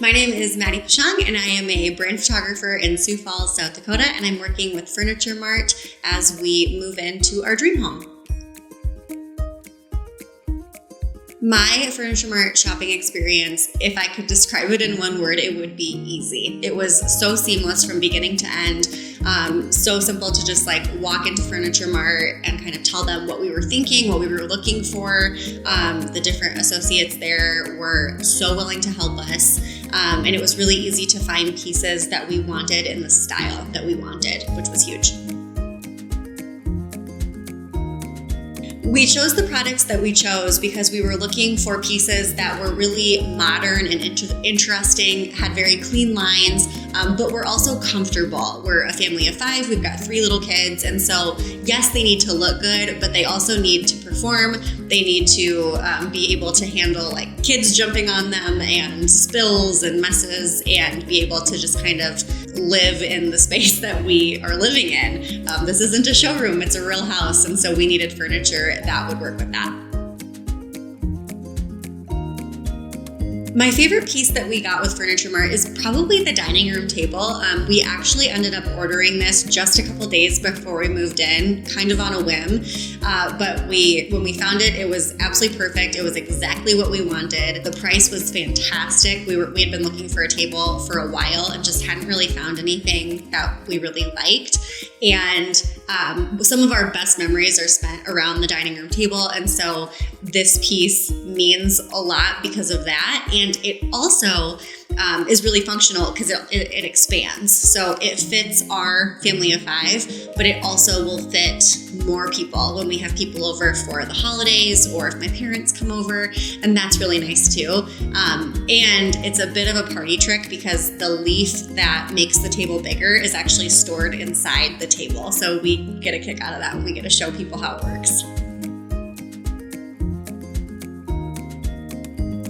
My name is Maddie Peschong, and I am a brand photographer in Sioux Falls, South Dakota, and I'm working with Furniture Mart as we move into our dream home. My Furniture Mart shopping experience, if I could describe it in one word, it would be easy. It was so seamless from beginning to end. So simple to just walk into Furniture Mart and kind of tell them what we were thinking, what we were looking for. The different associates there were so willing to help us. And it was really easy to find pieces that we wanted in the style that we wanted, which was huge. We chose the products that we chose because we were looking for pieces that were really modern and interesting, had very clean lines, but were also comfortable. We're a family of 5, we've got 3 little kids, and so yes, they need to look good, but they also need to perform. They need to be able to handle kids jumping on them and spills and messes, and be able to just kind of live in the space that we are living in. This isn't a showroom, it's a real house, and so we needed furniture that would work with that. My favorite piece that we got with Furniture Mart is probably the dining room table. We actually ended up ordering this just a couple days before we moved in, kind of on a whim. But when we found it, it was absolutely perfect. It was exactly what we wanted. The price was fantastic. We had been looking for a table for a while and just hadn't really found anything that we really liked. And some of our best memories are spent around the dining room table. And so this piece means a lot because of that. And it also is really functional because it expands. So it fits our family of 5, but it also will fit more people when we have people over for the holidays or if my parents come over, and that's really nice too. And it's a bit of a party trick because the leaf that makes the table bigger is actually stored inside the table. So we get a kick out of that when we get to show people how it works.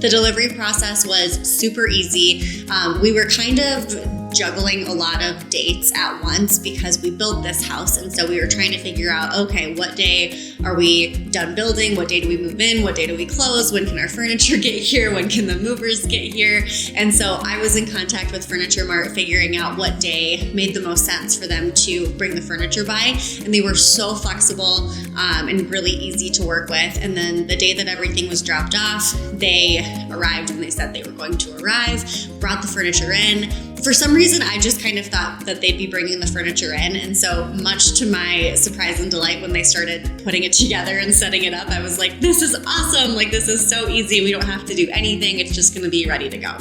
The delivery process was super easy. We were kind of juggling a lot of dates at once because we built this house. And so we were trying to figure out, okay, what day are we done building? What day do we move in? What day do we close? When can our furniture get here? When can the movers get here? And so I was in contact with Furniture Mart figuring out what day made the most sense for them to bring the furniture by. And they were so flexible and really easy to work with. And then the day that everything was dropped off, they arrived when they said they were going to arrive, brought the furniture in. For some reason, I just kind of thought that they'd be bringing the furniture in. And so much to my surprise and delight when they started putting it together and setting it up, I was like, this is awesome. This is so easy. We don't have to do anything. It's just going to be ready to go.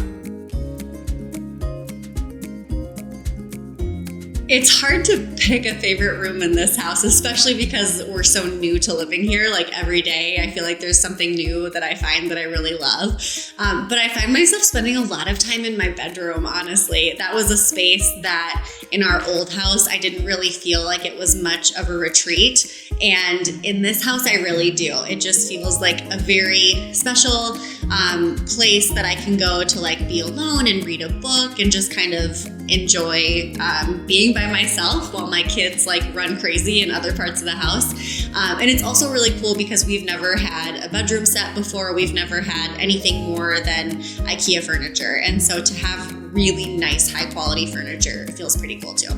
It's hard to pick a favorite room in this house, especially because we're so new to living here. Every day, I feel like there's something new that I find that I really love. But I find myself spending a lot of time in my bedroom, honestly. That was a space that in our old house, I didn't really feel like it was much of a retreat. And in this house, I really do. It just feels like a very special place that I can go to be alone and read a book and just kind of enjoy being by myself while my kids run crazy in other parts of the house. And it's also really cool because we've never had a bedroom set before. We've never had anything more than IKEA furniture. And so to have really nice, high quality furniture feels pretty cool too.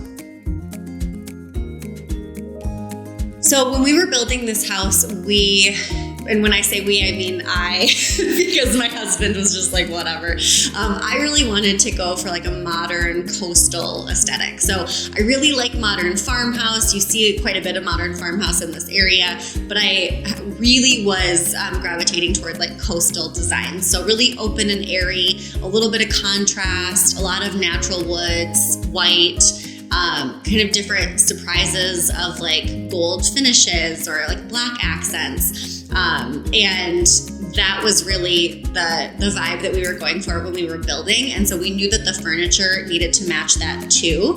So when we were building this house, and when I say we, I mean I, because my husband was just whatever. I really wanted to go for a modern coastal aesthetic. So I really like modern farmhouse. You see quite a bit of modern farmhouse in this area, but I really was gravitating toward coastal designs. So really open and airy, a little bit of contrast, a lot of natural woods, white, kind of different surprises of gold finishes or black accents. And that was really the vibe that we were going for when we were building. And so we knew that the furniture needed to match that too.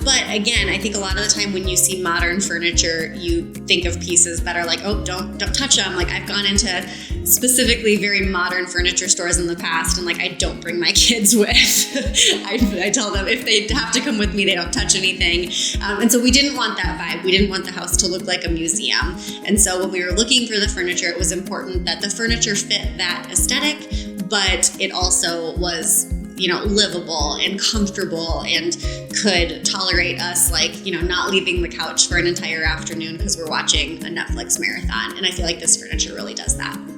But again, I think a lot of the time when you see modern furniture, you think of pieces that are oh, don't touch them. I've gone into specifically very modern furniture stores in the past, and I don't bring my kids with. I tell them if they have to come with me, they don't touch anything. And so we didn't want that vibe. We didn't want the house to look like a museum. And so when we were looking for the furniture, it was important that the furniture fit that aesthetic, but it also was, livable and comfortable and could tolerate us, not leaving the couch for an entire afternoon because we're watching a Netflix marathon. And I feel like this furniture really does that.